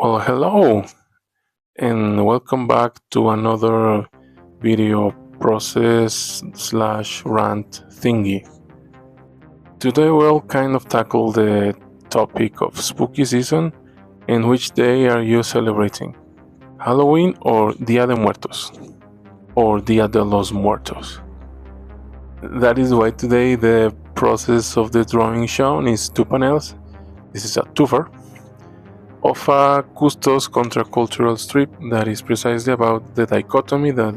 Well, hello, and welcome back to another video process slash rant thingy. Today we'll kind of tackle the topic of spooky season and which day are you celebrating? Halloween or Dia de Muertos? Or Dia de los Muertos? That is why today the process of the drawing shown is 2 panels. This is a twofer of a CVSTOS Contra Cultural strip that is precisely about the dichotomy that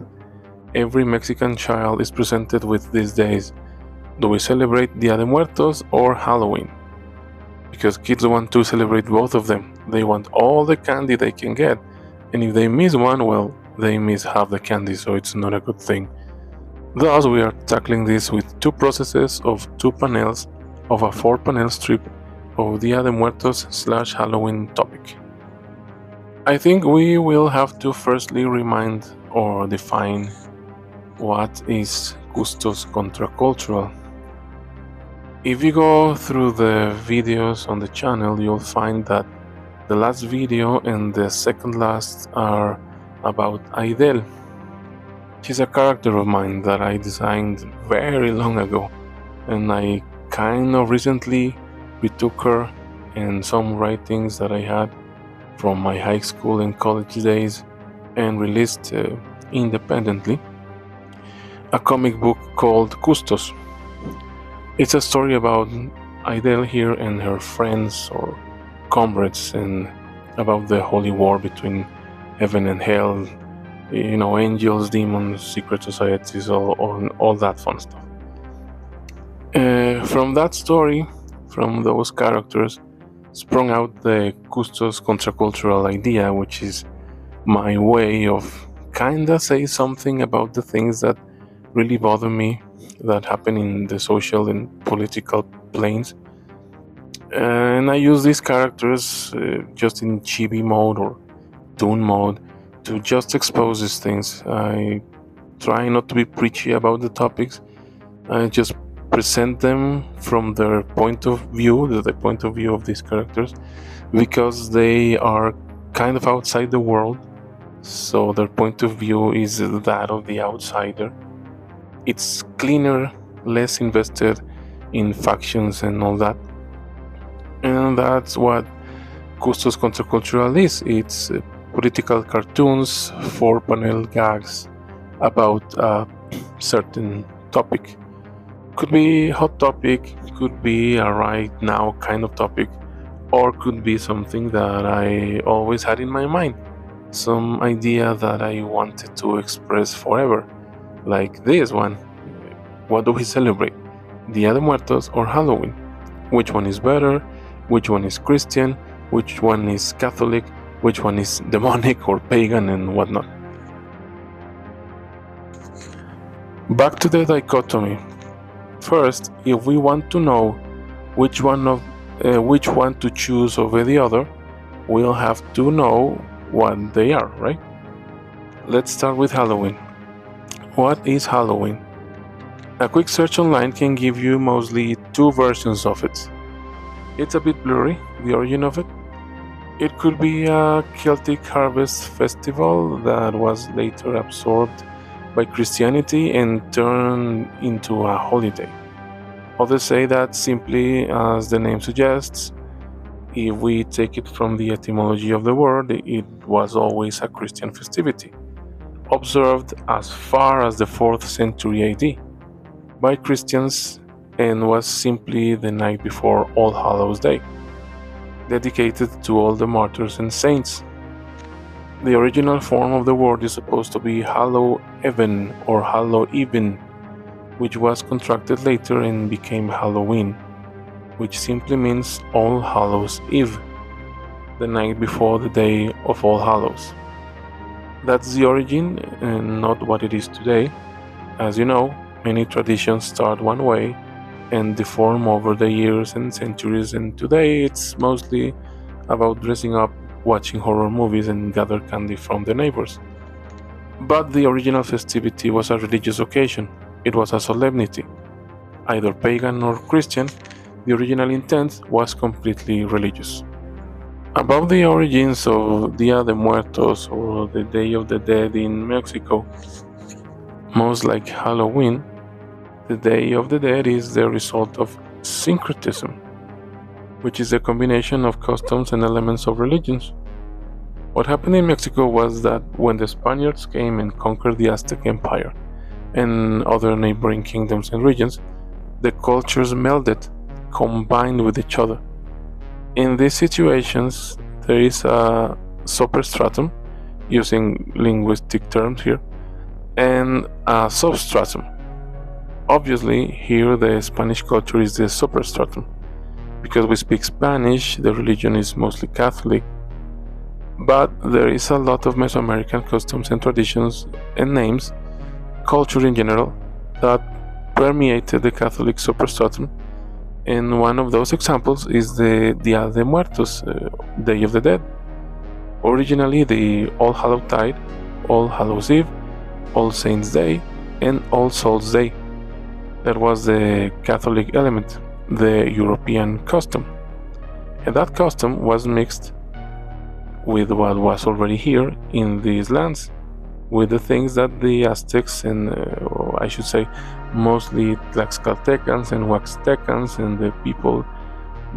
every Mexican child is presented with these days. Do we celebrate Dia de Muertos or Halloween? Because kids want to celebrate both of them. They want all the candy they can get, and if they miss one, well, they miss half the candy, so it's not a good thing. Thus, we are tackling this with two processes of 2 panels of a 4-panel strip of Dia de Muertos / Halloween topic. I think we will have to firstly remind or define what is CVSTOS Contra Cultural. If you go through the videos on the channel, you'll find that the last video and the second last are about Aidel. She's a character of mine that I designed very long ago, and I kind of recently retook her and some writings that I had from my high school and college days and released independently a comic book called Custos. It's a story about Aidel here and her friends or comrades and about the holy war between heaven and hell, angels, demons, secret societies, all that fun stuff. From that story, from those characters, sprung out the CVSTOS Contra Cultural idea, which is my way of kinda say something about the things that really bother me that happen in the social and political planes. And I use these characters just in chibi mode or toon mode to just expose these things. I try not to be preachy about the topics. I just present them from their point of view, the point of view of these characters, because they are kind of outside the world, so their point of view is that of the outsider. It's cleaner, less invested in factions and all that, and that's what CVSTOS Contra Cultural is. It's political cartoons, 4-panel gags about a certain topic. Could be a hot topic, could be a right now kind of topic, or could be something that I always had in my mind, some idea that I wanted to express forever, like this one. What do we celebrate? Dia de Muertos or Halloween? Which one is better? Which one is Christian? Which one is Catholic? Which one is demonic or pagan and whatnot? Back to the dichotomy. First, if we want to know which one to choose over the other, we'll have to know what they are, right? Let's start with Halloween. What is Halloween? A quick search online can give you mostly 2 versions of it. It's a bit blurry, the origin of it. It could be a Celtic harvest festival that was later absorbed by Christianity and turned into a holiday. Others say that simply, as the name suggests, if we take it from the etymology of the word, it was always a Christian festivity, observed as far as the 4th century AD by Christians, and was simply the night before All Hallows Day, dedicated to all the martyrs and saints. The original form of the word is supposed to be Hallow-even or Hallow-even, which was contracted later and became Halloween, which simply means All Hallows Eve, the night before the day of All Hallows. That's the origin and not what it is today. As you know, many traditions start one way and deform over the years and centuries, and today it's mostly about dressing up, watching horror movies, and gather candy from the neighbors. But the original festivity was a religious occasion. It was a solemnity. Either pagan or Christian, the original intent was completely religious. About the origins of Dia de Muertos, or the Day of the Dead in Mexico, most like Halloween, the Day of the Dead is the result of syncretism, which is a combination of customs and elements of religions. What happened in Mexico was that when the Spaniards came and conquered the Aztec Empire and other neighboring kingdoms and regions, the cultures melded, combined with each other. In these situations, there is a superstratum, using linguistic terms here, and a substratum. Obviously, here the Spanish culture is the superstratum. Because we speak Spanish, the religion is mostly Catholic, but there is a lot of Mesoamerican customs and traditions and names, culture in general, that permeated the Catholic superstratum, and one of those examples is the Dia de Muertos, Day of the Dead. Originally the All Hallows Tide, All Hallows Eve, All Saints Day, and All Souls Day. That was the Catholic element, the European custom. And that custom was mixed with what was already here in these lands, with the things that the Aztecs and, I should say, mostly Tlaxcaltecans and Huaxtecans and the people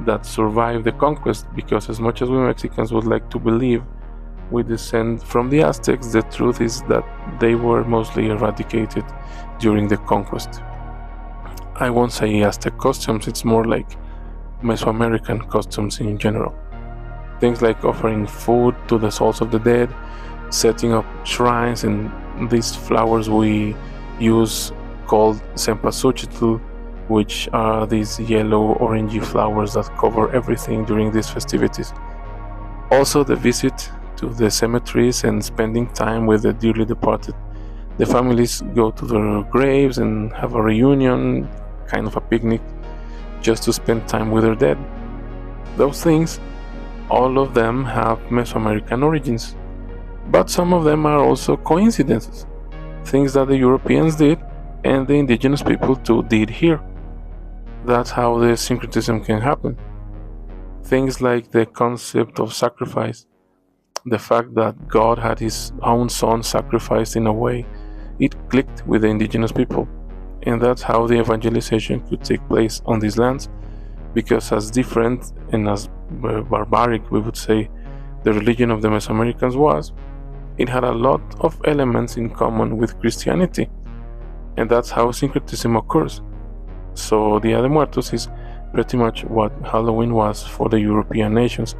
that survived the conquest, because as much as we Mexicans would like to believe we descend from the Aztecs, the truth is that they were mostly eradicated during the conquest. I won't say Aztec customs, it's more like Mesoamerican customs in general. Things like offering food to the souls of the dead, setting up shrines, and these flowers we use called cempasúchitl, which are these yellow orangey flowers that cover everything during these festivities. Also the visit to the cemeteries and spending time with the dearly departed. The families go to their graves and have a reunion, kind of a picnic, just to spend time with their dead. Those things, all of them have Mesoamerican origins, but some of them are also coincidences, things that the Europeans did and the indigenous people too did here. That's how the syncretism can happen. Things like the concept of sacrifice, the fact that God had his own son sacrificed in a way, it clicked with the indigenous people, and that's how the evangelization could take place on these lands, because as different and as barbaric, we would say, the religion of the Mesoamericans was, it had a lot of elements in common with Christianity, and that's how syncretism occurs. So Dia de Muertos is pretty much what Halloween was for the European nations,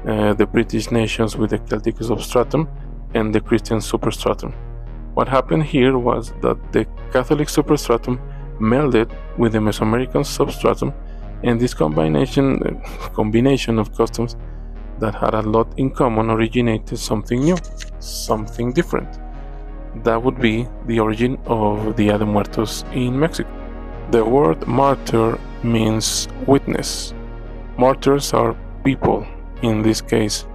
the British nations with the Celtic substratum and the Christian superstratum. What happened here was that the Catholic superstratum melded with the Mesoamerican substratum, and this combination of customs that had a lot in common originated something new, something different. That would be the origin of Dia de Muertos in Mexico. The word martyr means witness. Martyrs are people, in this case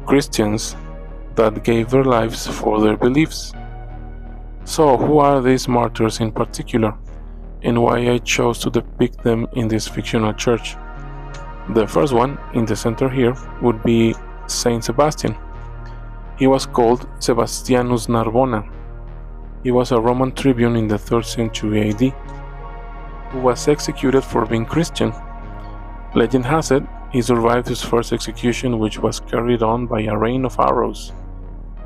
Christians, that gave their lives for their beliefs. So who are these martyrs in particular, and why I chose to depict them in this fictional church? The first one, in the center here, would be Saint Sebastian. He was called Sebastianus Narbona. He was a Roman tribune in the 3rd century AD, who was executed for being Christian. Legend has it, he survived his first execution, which was carried on by a rain of arrows.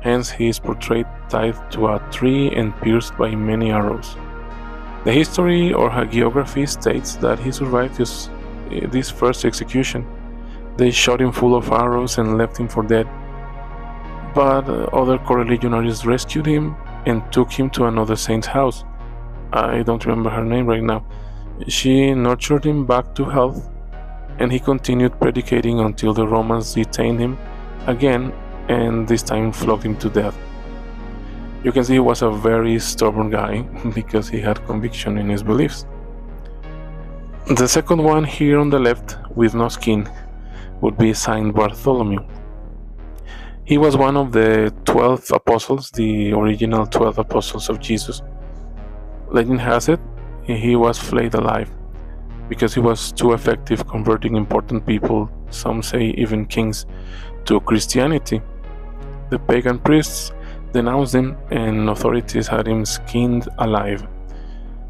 Hence he is portrayed tied to a tree and pierced by many arrows. The history or hagiography states that he survived this first execution. They shot him full of arrows and left him for dead. But other correligionaries rescued him and took him to another saint's house. I don't remember her name right now. She nurtured him back to health, and he continued predicating until the Romans detained him again and this time flogged him to death. You can see he was a very stubborn guy because he had conviction in his beliefs. The second one here on the left, with no skin, would be Saint Bartholomew. He was one of the 12 apostles, the original 12 apostles of Jesus. Legend has it, he was flayed alive because he was too effective converting important people some say even kings, to Christianity. The pagan priests denounced him, and authorities had him skinned alive.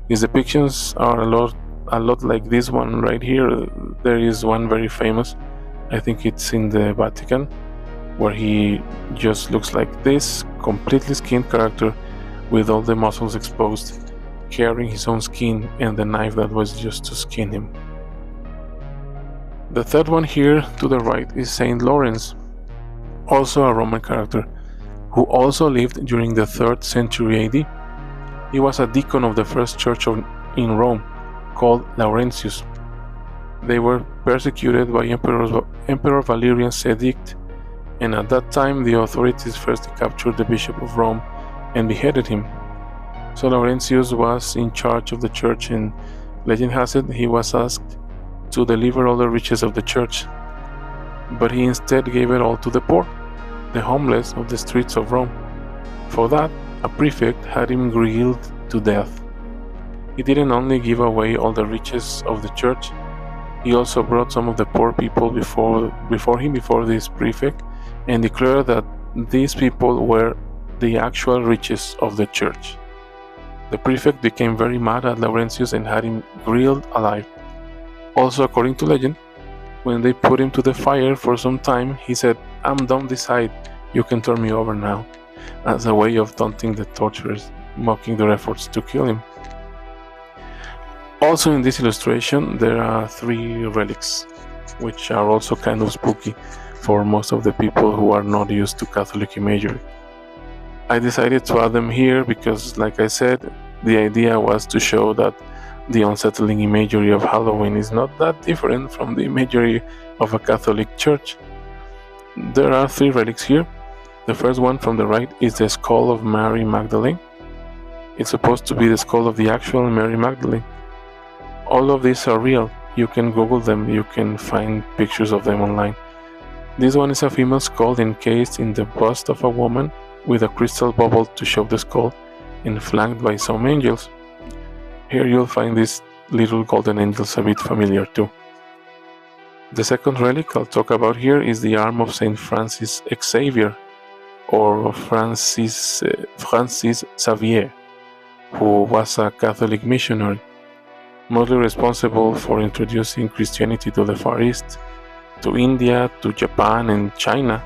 His depictions are a lot like this one right here. There is one very famous, I think it's in the Vatican, where he just looks like this completely skinned character with all the muscles exposed, carrying his own skin and the knife that was used to skin him. The third one here to the right is Saint Lawrence, also a Roman character, who also lived during the 3rd century AD. He was a deacon of the first church in Rome, called Laurentius. They were persecuted by Emperor Valerian's edict, and at that time the authorities first captured the Bishop of Rome and beheaded him. So Laurentius was in charge of the church, and legend has it he was asked to deliver all the riches of the church, but he instead gave it all to the poor, the homeless of the streets of Rome. For that, a prefect had him grilled to death. He didn't only give away all the riches of the church, he also brought some of the poor people before this prefect, and declared that these people were the actual riches of the church. The prefect became very mad at Laurentius and had him grilled alive. Also, according to legend, when they put him to the fire for some time, he said, "I'm done this side, you can turn me over now," as a way of taunting the torturers, mocking their efforts to kill him. Also in this illustration, there are 3 relics, which are also kind of spooky for most of the people who are not used to Catholic imagery. I decided to add them here because, like I said, the idea was to show that the unsettling imagery of Halloween is not that different from the imagery of a Catholic church. There are 3 relics here. The first one from the right is the skull of Mary Magdalene. It's supposed to be the skull of the actual Mary Magdalene. All of these are real. You can Google them, you can find pictures of them online. This one is a female skull encased in the bust of a woman with a crystal bubble to show the skull, and flanked by some angels. Here you'll find these little golden angels a bit familiar too. The second relic I'll talk about here is the arm of Saint Francis Xavier, or Francis Xavier, who was a Catholic missionary, mostly responsible for introducing Christianity to the Far East, to India, to Japan and China.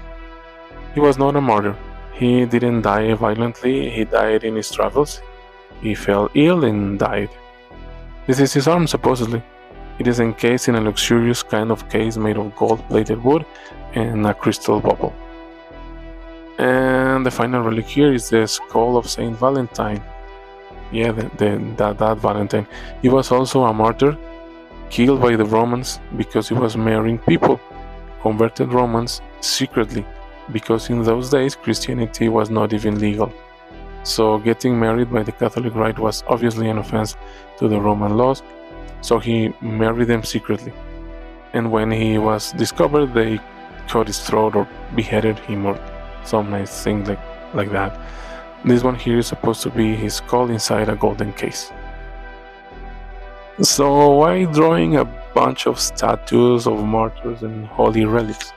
He was not a martyr. He didn't die violently, he died in his travels. He fell ill and died. This is his arm, supposedly. It is encased in a luxurious kind of case made of gold-plated wood and a crystal bubble. And the final relic here is the skull of Saint Valentine. Yeah, that Valentine. He was also a martyr, killed by the Romans because he was marrying people, converted Romans secretly, because in those days Christianity was not even legal. So getting married by the Catholic rite was obviously an offense to the Roman laws, so he married them secretly. And when he was discovered, they cut his throat or beheaded him or some nice thing like that. This one here is supposed to be his skull inside a golden case. So why drawing a bunch of statues of martyrs and holy relics?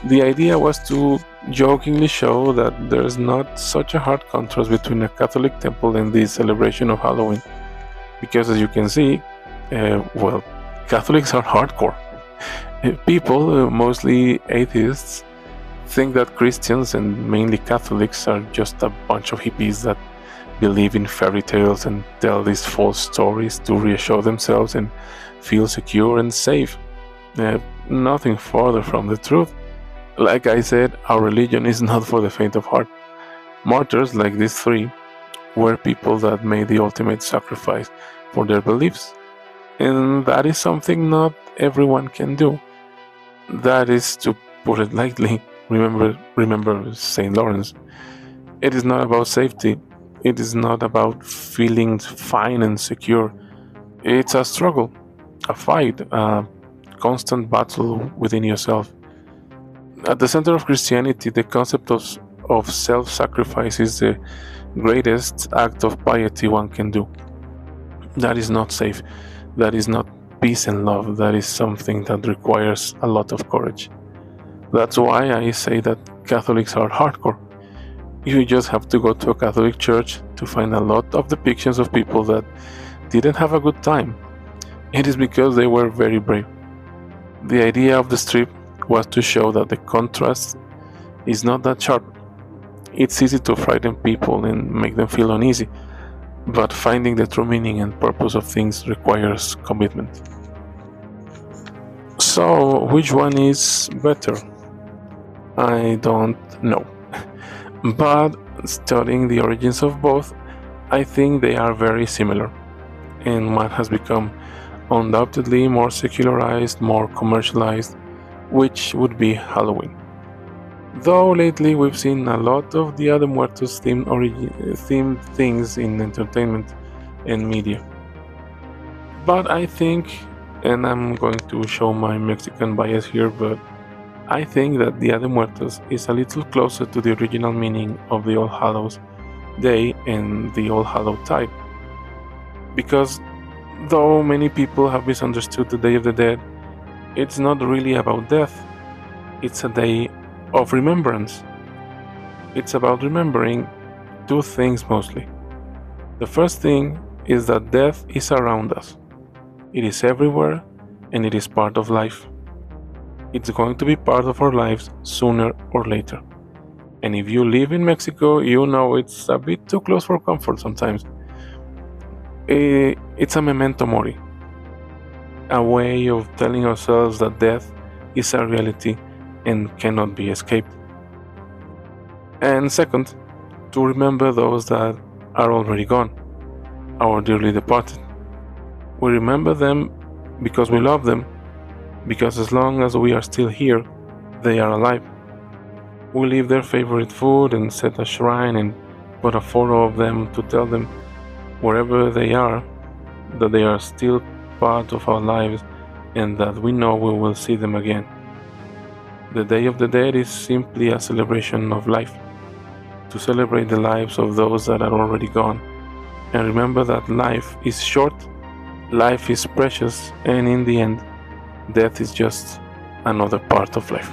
The idea was to jokingly show that there's not such a hard contrast between a Catholic temple and the celebration of Halloween. Because as you can see, Catholics are hardcore. People, mostly atheists, think that Christians and mainly Catholics are just a bunch of hippies that believe in fairy tales and tell these false stories to reassure themselves and feel secure and safe. Nothing further from the truth. Like I said, our religion is not for the faint of heart. Martyrs like these 3 were people that made the ultimate sacrifice for their beliefs. And that is something not everyone can do. That is, to put it lightly, remember Saint Lawrence. It is not about safety. It is not about feeling fine and secure. It's a struggle, a fight, a constant battle within yourself. At the center of Christianity, the concept of self-sacrifice is the greatest act of piety one can do. That is not safe. That is not peace and love, that is something that requires a lot of courage. That's why I say that Catholics are hardcore. You just have to go to a Catholic church to find a lot of depictions of people that didn't have a good time. It is because they were very brave. The idea of the strip was to show that the contrast is not that sharp. It's easy to frighten people and make them feel uneasy, but finding the true meaning and purpose of things requires commitment. So, which one is better? I don't know. But studying the origins of both, I think they are very similar. And one has become undoubtedly more secularized, more commercialized, which would be Halloween. Though lately we've seen a lot of Dia de Muertos themed things in entertainment and media. But I think, and I'm going to show my Mexican bias here, but I think that Dia de Muertos is a little closer to the original meaning of the All Hallows Day and the All Hallow Tide. Because though many people have misunderstood the Day of the Dead, it's not really about death. It's a day of remembrance. It's about remembering two things mostly. The first thing is that death is around us. It is everywhere and it is part of life. It's going to be part of our lives sooner or later. And if you live in Mexico, you know it's a bit too close for comfort sometimes. It's a memento mori, a way of telling ourselves that death is a reality and cannot be escaped. And second, to remember those that are already gone, our dearly departed. We remember them because we love them, because as long as we are still here, they are alive. We leave their favorite food and set a shrine and put a photo of them to tell them, wherever they are, that they are still part of our lives and that we know we will see them again. The Day of the Dead is simply a celebration of life, to celebrate the lives of those that are already gone, and remember that life is short, life is precious, and in the end, death is just another part of life.